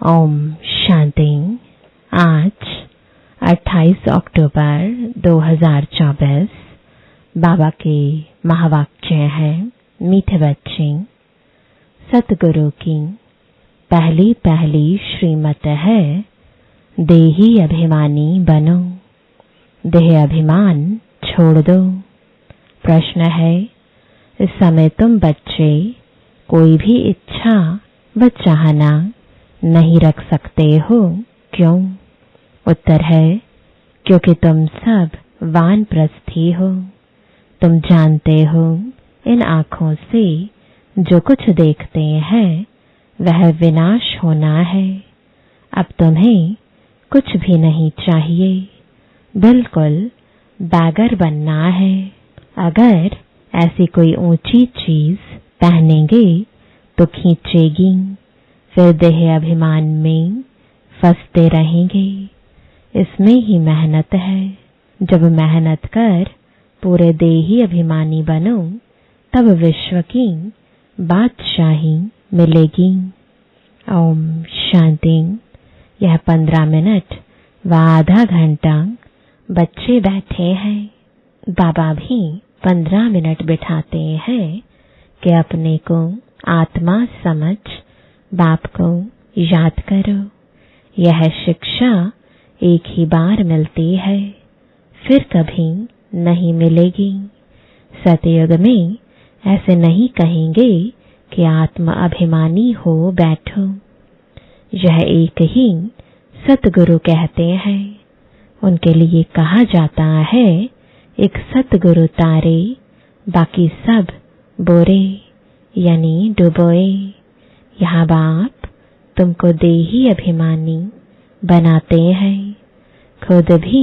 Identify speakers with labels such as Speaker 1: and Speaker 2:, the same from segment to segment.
Speaker 1: ओम शांति। आज 28 अक्टूबर 2024 बाबा के महावाक्य हैं। मीठे बच्चे, सतगुरु की पहली पहली श्रीमत है, देही अभिमानी बनो, देह अभिमान छोड़ दो। प्रश्न है, इस समय तुम बच्चे कोई भी इच्छा व चाहना नहीं रख सकते हो, क्यों? उत्तर है, क्योंकि तुम सब वानप्रस्थी हो। तुम जानते हो इन आँखों से जो कुछ देखते हैं वह विनाश होना है। अब तुम्हें कुछ भी नहीं चाहिए, बिल्कुल बैगर बनना है। अगर ऐसी कोई ऊंची चीज पहनेंगे तो खींचेगी, फिर देह अभिमान में फंसते रहेंगे। इसमें ही मेहनत है। जब मेहनत कर पूरे देही अभिमानी बनो तब विश्व की बादशाही मिलेगी। ओम शांति। यह 15 मिनट व आधा घंटा बच्चे बैठे हैं। बाबा भी 15 मिनट बिठाते हैं कि अपने को आत्मा समझ बाप को याद करो। यह शिक्षा एक ही बार मिलती है, फिर कभी नहीं मिलेगी। सतयुग में ऐसे नहीं कहेंगे कि आत्मा अभिमानी हो बैठो। यह एक ही सतगुरु कहते हैं। उनके लिए कहा जाता है, एक सतगुरु तारे बाकी सब बोरे, यानी डुबोए। यहाँ बाप तुमको देही अभिमानी बनाते हैं। खुद भी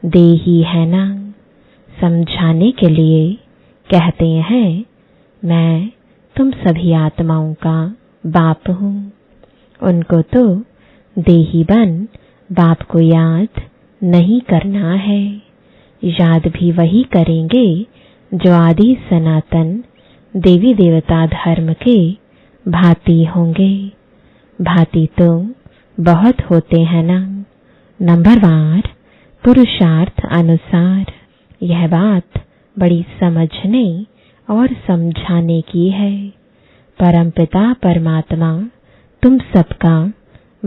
Speaker 1: देही है ना। समझाने के लिए कहते हैं, मैं तुम सभी आत्माओं का बाप हूँ। उनको तो देही बन बाप को याद नहीं करना है। याद भी वही करेंगे जो आदि सनातन देवी देवता धर्म के भांति होंगे। भांति तो बहुत होते हैं ना, नंबरवार पुरुषार्थ अनुसार। यह बात बड़ी समझने और समझाने की है। परमपिता परमात्मा तुम सबका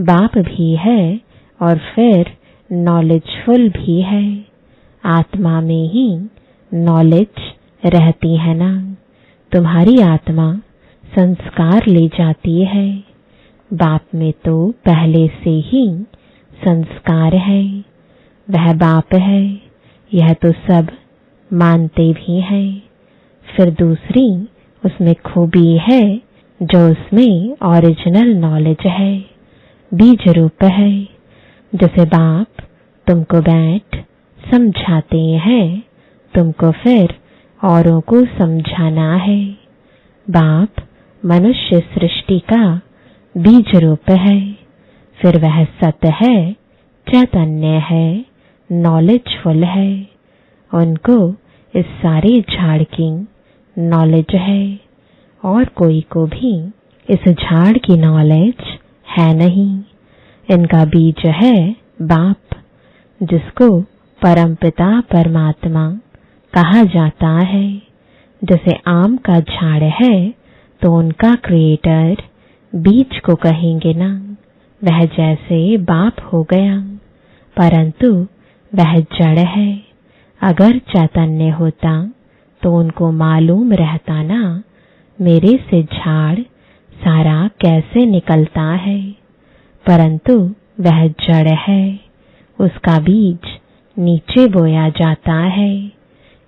Speaker 1: बाप भी है और फिर नॉलेजफुल भी है। आत्मा में ही नॉलेज रहती है ना। तुम्हारी आत्मा संस्कार ले जाती है। बाप में तो पहले से ही संस्कार है। वह बाप है, यह तो सब मानते भी हैं। फिर दूसरी उसमें खूबी है जो उसमें ओरिजिनल नॉलेज है, बीज रूप है। जैसे बाप तुमको बैठ समझाते हैं, तुमको फिर औरों को समझाना है। बाप मनुष्य सृष्टि का बीज रूप है। फिर वह सत्य है, चैतन्य है, नॉलेजफुल है। उनको इस सारे झाड़ की नॉलेज है और कोई को भी इस झाड़ की नॉलेज है नहीं। इनका बीज है बाप, जिसको परमपिता परमात्मा कहा जाता है। जैसे आम का झाड़ है तो उनका क्रिएटर बीज को कहेंगे ना। वह जैसे बाप हो गया, परंतु वह जड़ है। अगर चैतन्य होता तो उनको मालूम रहता ना, मेरे से झाड़ सारा कैसे निकलता है। परंतु वह जड़ है, उसका बीज नीचे बोया जाता है।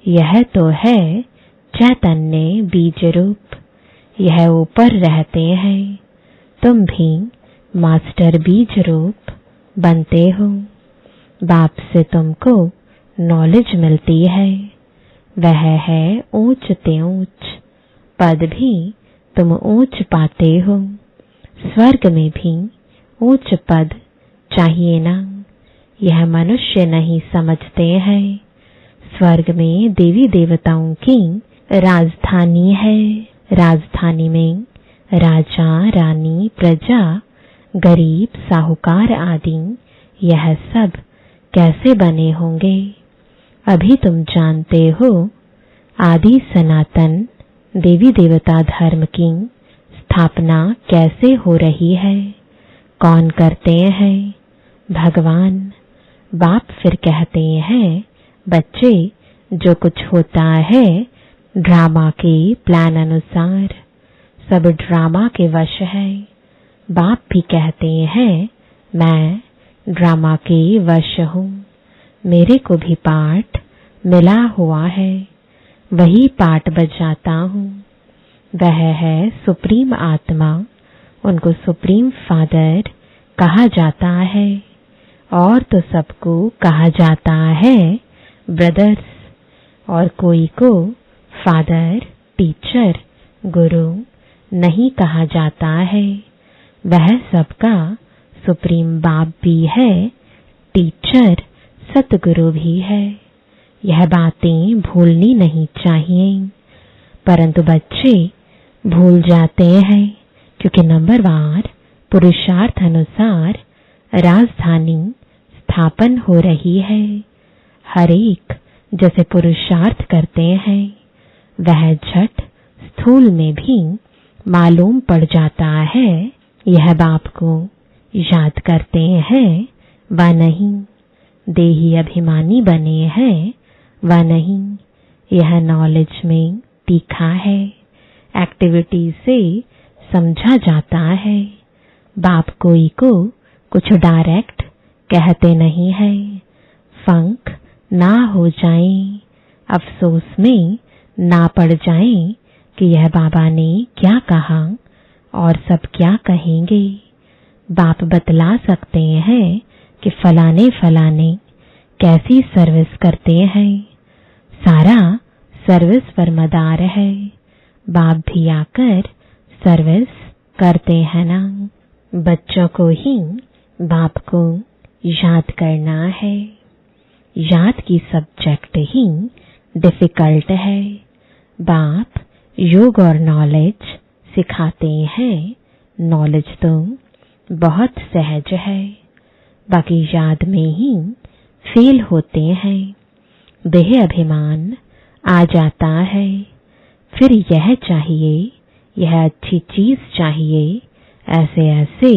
Speaker 1: यह तो है चैतन्य बीज रूप। यह ऊपर रहते हैं। तुम भी मास्टर बीज रूप बनते हो। बाप से तुमको नॉलेज मिलती है। वह है ऊंच ते ऊंच। पद भी तुम ऊंच पाते हो। स्वर्ग में भी ऊंच पद चाहिए ना। यह मनुष्य नहीं समझते हैं। स्वर्ग में देवी देवताओं की राजधानी है। राजधानी में राजा रानी प्रजा गरीब, साहूकार आदि यह सब कैसे बने होंगे? अभी तुम जानते हो आदि सनातन देवी देवता धर्म की स्थापना कैसे हो रही है, कौन करते हैं? भगवान। बाप फिर कहते हैं, बच्चे जो कुछ होता है ड्रामा के प्लान अनुसार, सब ड्रामा के वश है। बाप भी कहते हैं, मैं ड्रामा के वश हूँ, मेरे को भी पाठ मिला हुआ है, वही पाठ बजाता हूँ। वह है सुप्रीम आत्मा, उनको सुप्रीम फादर कहा जाता है, और तो सबको कहा जाता है ब्रदर्स, और कोई को फादर, टीचर, गुरु नहीं कहा जाता है। वह सबका सुप्रीम बाप भी है, टीचर, सतगुरु भी है। यह बातें भूलनी नहीं चाहिए, परंतु बच्चे भूल जाते हैं, क्योंकि नंबरवार पुरुषार्थ अनुसार राजधानी स्थापन हो रही है। हर एक जैसे पुरुषार्थ करते हैं वह झट स्थूल में भी मालूम पड़ जाता है। यह बाप को याद करते हैं व नहीं, देही अभिमानी बने हैं व नहीं, यह नॉलेज में तीखा है, एक्टिविटी से समझा जाता है। बाप कोई को कुछ डायरेक्ट कहते नहीं है, फंक ना हो जाए, अफसोस में ना पड़ जाए कि यह बाबा ने क्या कहा और सब क्या कहेंगे। बाप बतला सकते हैं कि फलाने फलाने कैसी सर्विस करते हैं, सारा सर्विस पर मदार है। बाप भी आकर सर्विस करते हैं ना। बच्चों को ही बाप को याद करना है। याद की सब्जेक्ट ही डिफिकल्ट है। बाप योग और नॉलेज सिखाते हैं, नॉलेज तो बहुत सहज है, बाकी याद में ही फेल होते हैं। देह अभिमान आ जाता है, फिर यह चाहिए, यह अच्छी चीज चाहिए, ऐसे ऐसे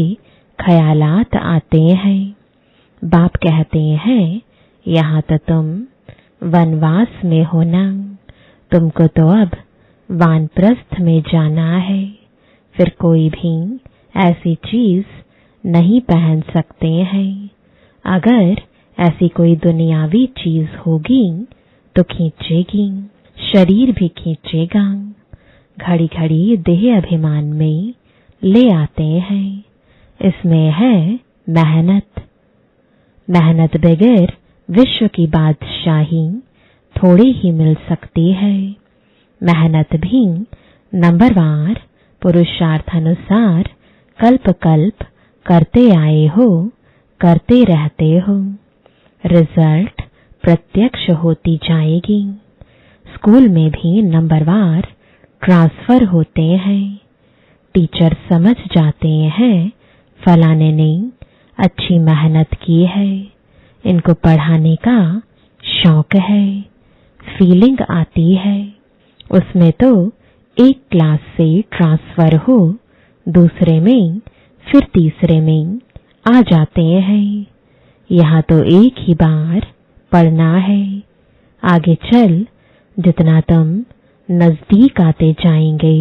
Speaker 1: ख्यालात आते हैं। बाप कहते हैं, यहाँ तो तुम वनवास में हो ना, तुमको तो अब वानप्रस्थ में जाना है, फिर कोई भी ऐसी चीज नहीं पहन सकते हैं। अगर ऐसी कोई दुनियावी चीज होगी तो खींचेगी, शरीर भी खींचेगा। घड़ी घड़ी देह अभिमान में ले आते हैं। इसमें है मेहनत। मेहनत बगैर विश्व की बादशाही थोड़ी ही मिल सकती है। मेहनत भी नंबरवार पुरुषार्थ अनुसार कल्प कल्प करते आए हो, करते रहते हो, रिजल्ट प्रत्यक्ष होती जाएगी। स्कूल में भी नंबरवार ट्रांसफर होते हैं। टीचर समझ जाते हैं फलाने ने अच्छी मेहनत की है, इनको पढ़ाने का शौक है, फीलिंग आती है। उसमें तो एक क्लास से ट्रांसफर हो, दूसरे में, फिर तीसरे में आ जाते हैं। यहाँ तो एक ही बार पढ़ना है। आगे चल जितना तुम नजदीक आते जाएंगे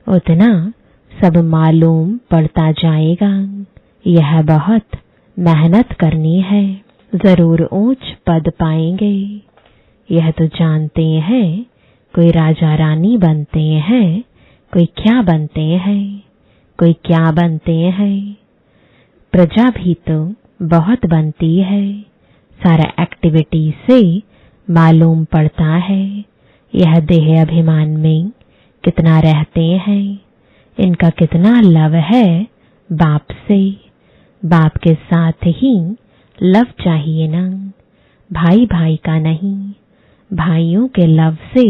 Speaker 1: उतना सब मालूम पड़ता जाएगा। यह बहुत मेहनत करनी है, जरूर ऊंच पद पाएंगे। यह तो जानते हैं, कोई राजा रानी बनते हैं, कोई क्या बनते हैं, कोई क्या बनते हैं। प्रजा भी तो बहुत बनती है, सारा एक्टिविटी से मालूम पड़ता है। यह देह अभिमान में कितना रहते हैं, इनका कितना लव है बाप से। बाप के साथ ही लव चाहिए ना, भाई भाई का नहीं। भाइयों के लव से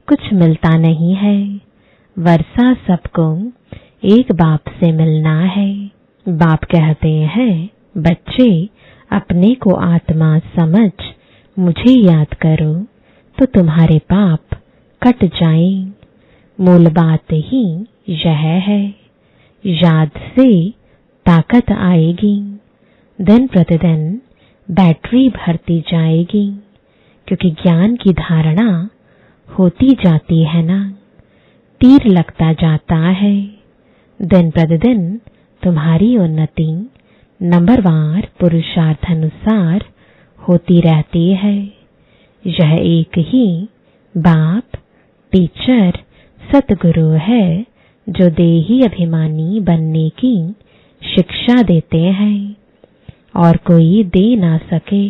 Speaker 1: कुछ मिलता नहीं है। वर्षा सबको एक बाप से मिलना है, बाप कहते हैं, बच्चे अपने को आत्मा समझ मुझे याद करो तो तुम्हारे पाप कट जाएं। मूल बात ही यह है। याद से ताकत आएगी, दिन प्रतिदिन बैटरी भरती जाएगी, क्योंकि ज्ञान की धारणा होती जाती है ना, तीर लगता जाता है। दिन प्रतिदिन तुम्हारी उन्नति नंबरवार पुरुषार्थानुसार होती रहती है। यह एक ही बाप टीचर सतगुरु है जो देही अभिमानी बनने की शिक्षा देते हैं, और कोई दे ना सके।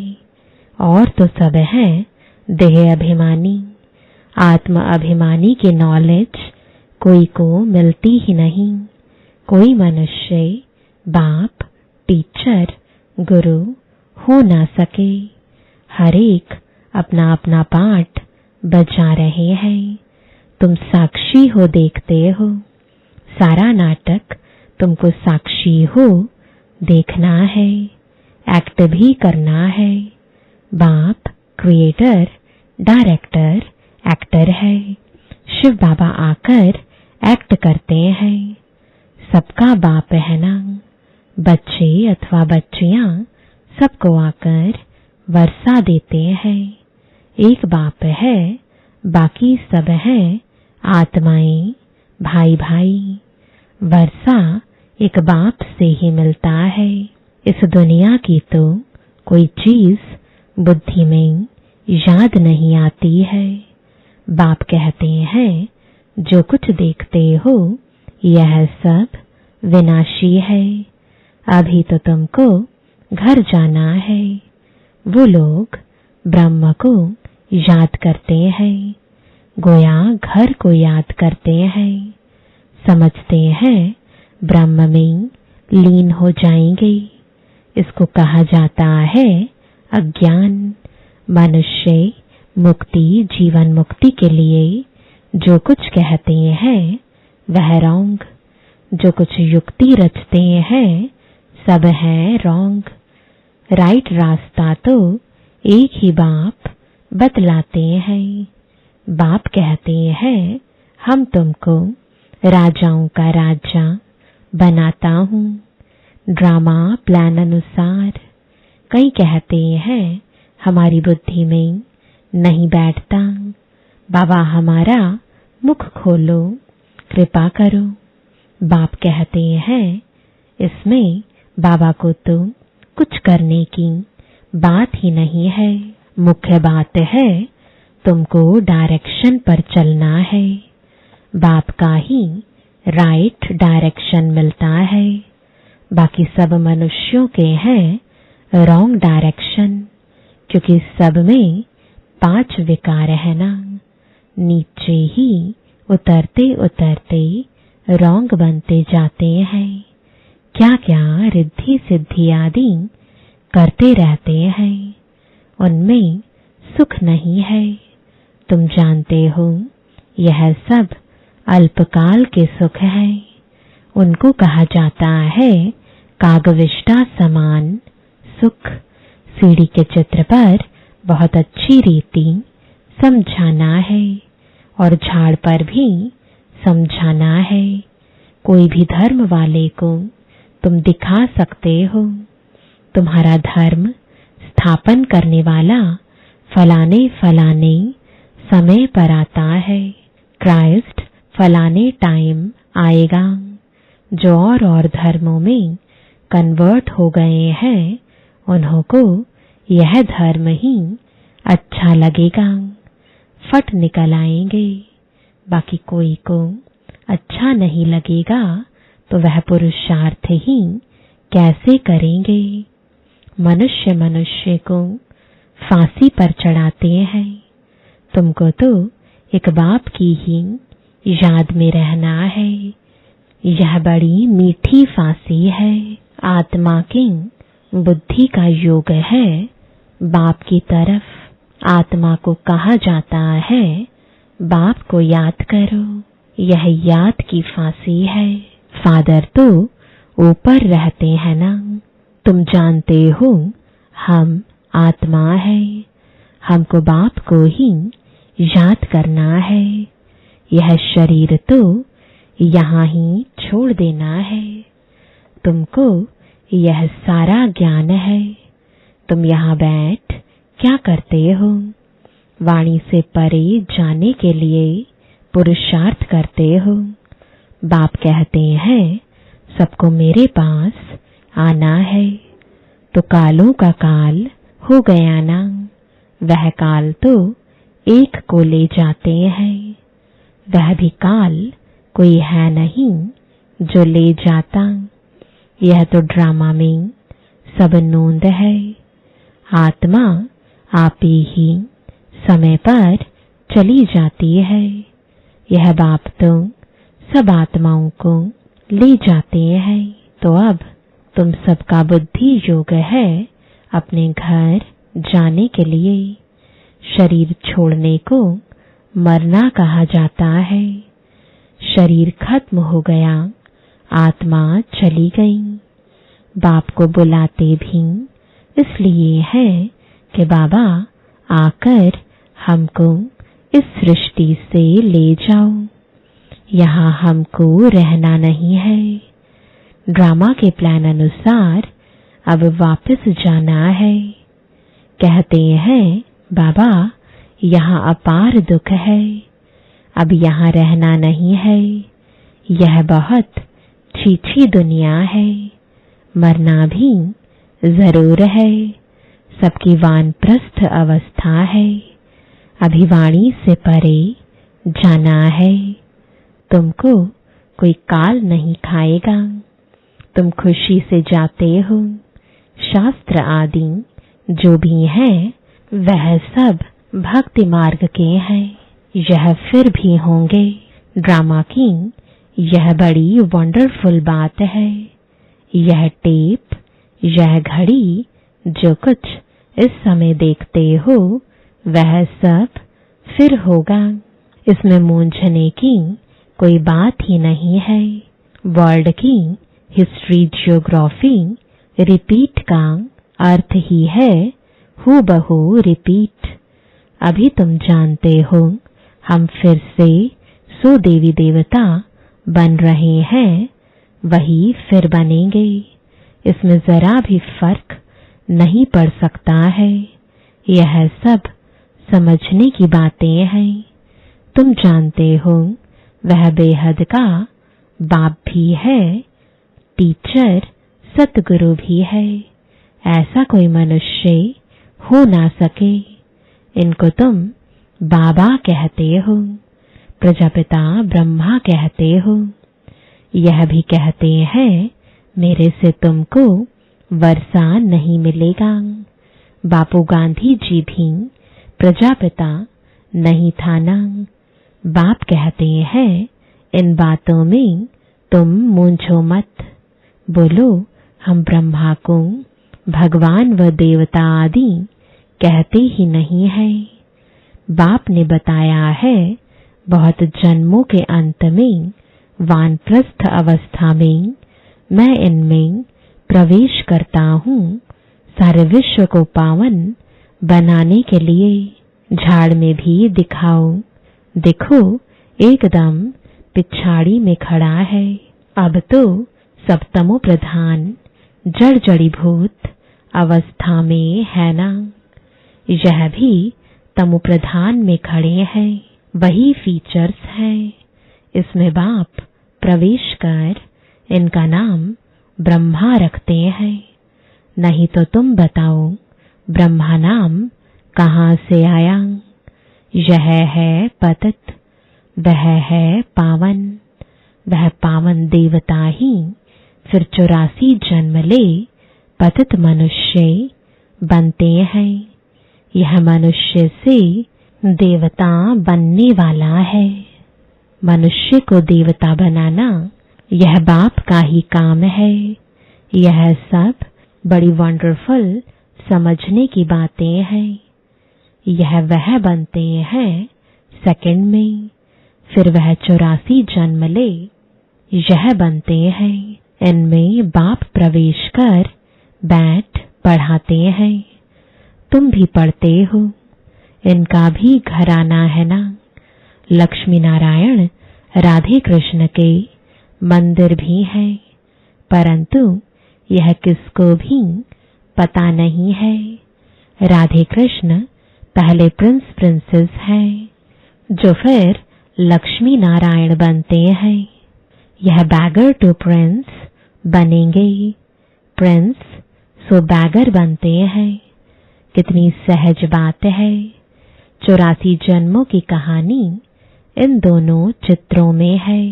Speaker 1: और तो सब है देह अभिमानी। आत्म अभिमानी की नॉलेज कोई को मिलती ही नहीं। कोई मनुष्य बाप टीचर गुरु हो ना सके। हर एक अपना अपना पाठ बजा रहे हैं। तुम साक्षी हो, देखते हो। सारा नाटक तुमको साक्षी हो देखना है, एक्ट भी करना है। बाप क्रिएटर, डायरेक्टर, एक्टर है। शिव बाबा आकर एक्ट करते हैं। सबका बाप है ना। बच्चे अथवा बच्चियां सबको आकर वर्षा देते हैं। एक बाप है, बाकी सब हैं आत्माएं, भाई भाई। वर्षा एक बाप से ही मिलता है। इस दुनिया की तो कोई चीज बुद्धि में याद नहीं आती है। बाप कहते हैं, जो कुछ देखते हो यह सब विनाशी है। अभी तो तुमको घर जाना है। वो लोग ब्रह्म को याद करते हैं, गोया घर को याद करते हैं। समझते हैं ब्रह्म में लीन हो जाएंगे। इसको कहा जाता है अज्ञान। मनुष्य मुक्ति, जीवन मुक्ति के लिए जो कुछ कहते हैं वह रॉन्ग। जो कुछ युक्ति रचते हैं सब है रॉन्ग। राइट रास्ता तो एक ही बाप बतलाते हैं। बाप कहते हैं, हम तुमको राजाओं का राजा बनाता हूँ, ड्रामा प्लान अनुसार। कई कहते हैं हमारी बुद्धि में नहीं बैठता। बाबा हमारा मुख खोलो, कृपा करो। बाप कहते हैं, इसमें बाबा को तो कुछ करने की बात ही नहीं है। मुख्य बात है तुमको डायरेक्शन पर चलना है। बाप का ही राइट डायरेक्शन मिलता है। बाकी सब मनुष्यों के हैं रॉन्ग डायरेक्शन, क्योंकि सब में 5 विकार है ना। नीचे ही उतरते उतरते रॉन्ग बनते जाते हैं। क्या क्या रिद्धि सिद्धि आदि करते रहते हैं, उनमें सुख नहीं है। तुम जानते हो यह सब अल्पकाल के सुख है। उनको कहा जाता है कागविष्टा समान सुख। सीढ़ी के चित्र पर बहुत अच्छी रीति समझाना है, और झाड़ पर भी समझाना है। कोई भी धर्म वाले को तुम दिखा सकते हो। तुम्हारा धर्म स्थापन करने वाला फलाने फलाने समय पर आता है। क्राइस्ट फलाने टाइम आएगा। जो और धर्मों में कन्वर्ट हो गए हैं उन्हों को यह धर्म ही अच्छा लगेगा, फट निकल आएंगे। बाकी कोई को अच्छा नहीं लगेगा तो वह पुरुषार्थ ही कैसे करेंगे। मनुष्य मनुष्य को फांसी पर चढ़ाते हैं। तुमको तो एक बाप की ही याद में रहना है। यह बड़ी मीठी फांसी है। आत्मा की बुद्धि का योग है बाप की तरफ। आत्मा को कहा जाता है बाप को याद करो। यह याद की फांसी है। फादर तो ऊपर रहते हैं ना। तुम जानते हो हम आत्मा है, हमको बाप को ही याद करना है। यह शरीर तो यहाँ ही छोड़ देना है। तुमको यह सारा ज्ञान है। तुम यहाँ बैठ क्या करते हो? वाणी से परे जाने के लिए पुरुषार्थ करते हो। बाप कहते हैं सबको मेरे पास आना है। तो कालों का काल हो गया ना। वह काल तो एक को ले जाते हैं। वह भी काल कोई है नहीं जो ले जाता। यह तो ड्रामा में सब नोंद है। आत्मा आप ही समय पर चली जाती है। यह बाप तो सब आत्माओं को ले जाते हैं। तो अब तुम सबका बुद्धि योग है अपने घर जाने के लिए। शरीर छोड़ने को मरना कहा जाता है। शरीर खत्म हो गया, आत्मा चली गई। बाप को बुलाते भी इसलिए है कि बाबा आकर हमको इस सृष्टि से ले जाओ। यहाँ हमको रहना नहीं है। ड्रामा के प्लान अनुसार अब वापस जाना है। कहते हैं बाबा यहाँ अपार दुख है, अब यहाँ रहना नहीं है। यह बहुत छीछी दुनिया है। मरना भी जरूर है। सबकी वानप्रस्थ अवस्था है। अभिवाणी से परे जाना है। तुमको कोई काल नहीं खाएगा। तुम खुशी से जाते हो। शास्त्र आदि जो भी है वह सब भक्ति मार्ग के हैं। यह फिर भी होंगे। ड्रामा की यह बड़ी वंडरफुल बात है। यह टेप, यह घड़ी जो कुछ इस समय देखते हो वह सब फिर होगा। इसमें मूंझने की कोई बात ही नहीं है। वर्ल्ड की हिस्ट्री ज्योग्राफी रिपीट का अर्थ ही है हूबहू रिपीट। अभी तुम जानते हो हम फिर से सो देवी देवता बन रहे हैं, वही फिर बनेंगे। इसमें जरा भी फर्क नहीं पड़ सकता है। यह सब समझने की बातें हैं। तुम जानते हो वह बेहद का बाप भी है, टीचर सतगुरु भी है। ऐसा कोई मनुष्य हो ना सके। इनको तुम बाबा कहते हो, प्रजापिता ब्रह्मा कहते हो। यह भी कहते हैं मेरे से तुमको वर्षा नहीं मिलेगा। बापू गांधी जी भी प्रजापिता नहीं था ना। बाप कहते हैं इन बातों में तुम मूंझो मत। बोलो हम ब्रह्मा को भगवान व देवता आदि कहते ही नहीं है। बाप ने बताया है बहुत जन्मों के अंत में वानप्रस्थ अवस्था में मैं इनमें प्रवेश करता हूँ सारे विश्व को पावन बनाने के लिए। झाड़ में भी दिखाओ, देखो एकदम पिछाड़ी में खड़ा है। अब तो सब तमो प्रधान जड़ जड़ीभूत अवस्था में है ना। यह भी तमो प्रधान में खड़े हैं। वही फीचर्स हैं। इसमें बाप प्रवेश कर इनका नाम ब्रह्मा रखते हैं। नहीं तो तुम बताओ ब्रह्मा नाम कहाँ से आया? यह है पतित, वह है पावन। वह पावन देवता ही फिर 84 जन्म ले पतित मनुष्य बनते हैं। यह मनुष्य से देवता बनने वाला है। मनुष्य को देवता बनाना यह बाप का ही काम है। यह सब बड़ी वंडरफुल समझने की बातें हैं। यह वह बनते हैं सेकंड में, फिर वह 84 जन्म ले यह बनते हैं। इनमें बाप प्रवेश कर बैठ पढ़ाते हैं। तुम भी पढ़ते हो, इनका भी घराना है ना। लक्ष्मी नारायण राधे कृष्ण के मंदिर भी है, परंतु यह किसको भी पता नहीं है। राधे कृष्ण पहले प्रिंस प्रिंसेस है, जो फिर लक्ष्मी नारायण बनते हैं। यह बैगर टू प्रिंस बनेंगे, प्रिंस सो बैगर बनते हैं। कितनी सहज बात है। 84 जन्मों की कहानी इन दोनों चित्रों में है।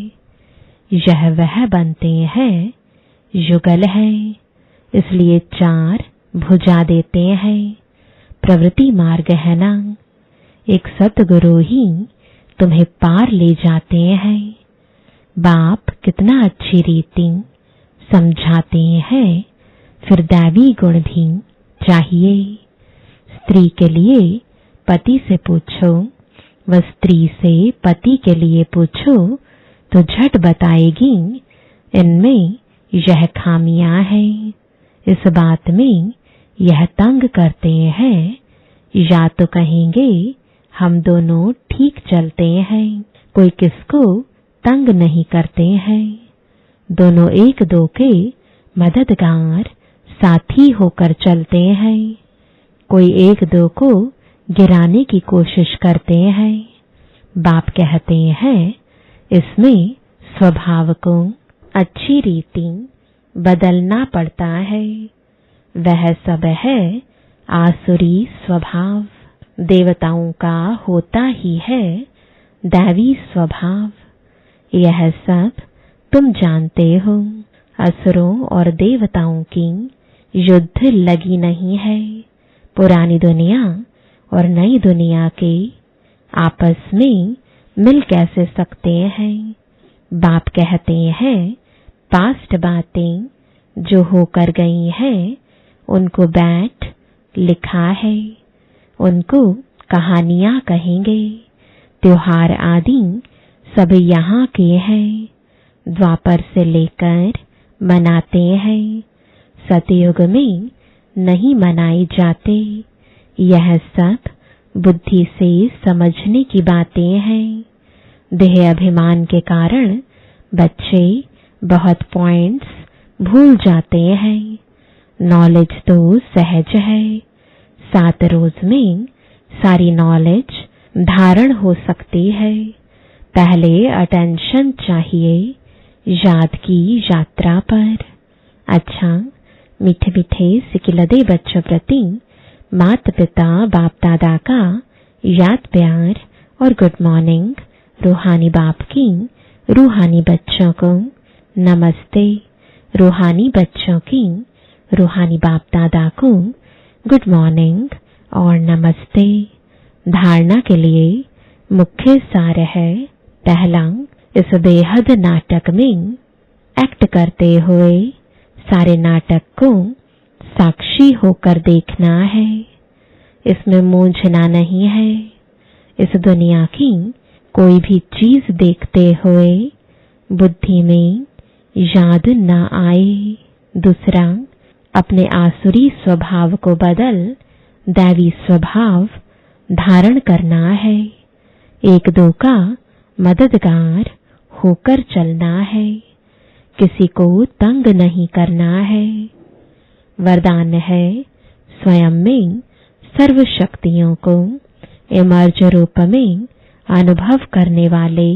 Speaker 1: यह वह बनते हैं, युगल है, इसलिए 4 भुजा देते हैं। प्रवृत्ति मार्ग है ना। एक सतगुरु ही तुम्हें पार ले जाते हैं। बाप कितना अच्छी रीति समझाते हैं। फिर दैवी गुण भी चाहिए। स्त्री के लिए पति से पूछो, व स्त्री से पति के लिए पूछो तो झट बताएगी इनमें यह खामियां हैं। इस बात में यह तंग करते हैं, या तो कहेंगे हम दोनों ठीक चलते हैं। कोई किसको तंग नहीं करते हैं। दोनों एक दो के मददगार साथी होकर चलते हैं। कोई एक दो को गिराने की कोशिश करते हैं। बाप कहते हैं इसमें स्वभाव को अच्छी रीति बदलना पड़ता है। वह सब है आसुरी स्वभाव, देवताओं का होता ही है दैवी स्वभाव। यह सब तुम जानते हो। असुरों और देवताओं की युद्ध लगी नहीं है। पुरानी दुनिया और नई दुनिया के आपस में मिल कैसे सकते हैं। बाप कहते हैं पास्ट बातें जो होकर गई हैं उनको बैठ लिखा है, उनको कहानियां कहेंगे। त्योहार आदि सब यहाँ के हैं, द्वापर से लेकर मनाते हैं। सतयुग में नहीं मनाए जाते। यह सब बुद्धि से समझने की बातें हैं। देह अभिमान के कारण बच्चे बहुत पॉइंट्स भूल जाते हैं। नॉलेज तो सहज है। 7 रोज में सारी नॉलेज धारण हो सकती है। पहले अटेंशन चाहिए याद की यात्रा पर। अच्छा, मीठे मीठे सिकिलदे बच्चों प्रति माता पिता बाप दादा का याद प्यार और गुड मॉर्निंग। रूहानी बाप की रूहानी बच्चों को नमस्ते। रूहानी बच्चों की रूहानी बाप दादा को गुड मॉर्निंग और नमस्ते। धारणा के लिए मुख्य सार है। पहला, इस बेहद नाटक में एक्ट करते हुए सारे नाटक को साक्षी होकर देखना है। इसमें मूंझना नहीं है। इस दुनिया की कोई भी चीज देखते हुए बुद्धि में याद न आए। दूसरा, अपने आसुरी स्वभाव को बदल दैवी स्वभाव धारण करना है। एक दो का मददगार होकर चलना है। किसी को तंग नहीं करना है। वरदान है स्वयं में सर्व शक्तियों को इमर्ज रूप में अनुभव करने वाले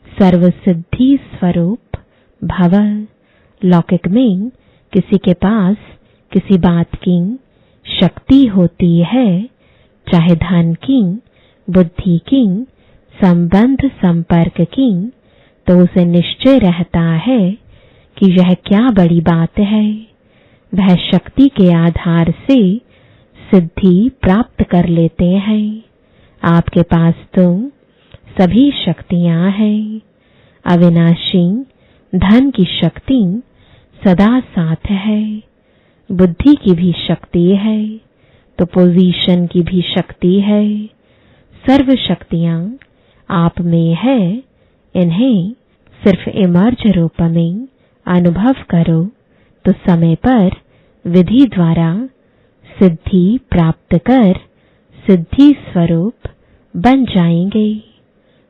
Speaker 1: सर्व सिद्धि स्वरूप भव। लौकिक में किसी के पास किसी बात की शक्ति होती है, चाहे धन की, बुद्धि की, संबंध संपर्क की, तो उसे निश्चय रहता है कि यह क्या बड़ी बात है। वह शक्ति के आधार से सिद्धि प्राप्त कर लेते हैं। आपके पास तो सभी शक्तियां हैं। अविनाशी धन की शक्ति सदा साथ है। बुद्धि की भी शक्ति है, तो पोजीशन की भी शक्ति है। सर्व शक्तियां आप में है। इन्हें सिर्फ इमर्ज रूप में अनुभव करो तो समय पर विधि द्वारा सिद्धि प्राप्त कर सिद्धि स्वरूप बन जाएंगे।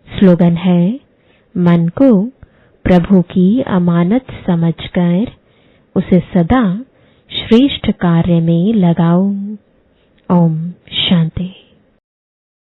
Speaker 1: स्लोगन है, मन को प्रभु की अमानत समझकर उसे सदा श्रेष्ठ कार्य में लगाओ। ओम शांति।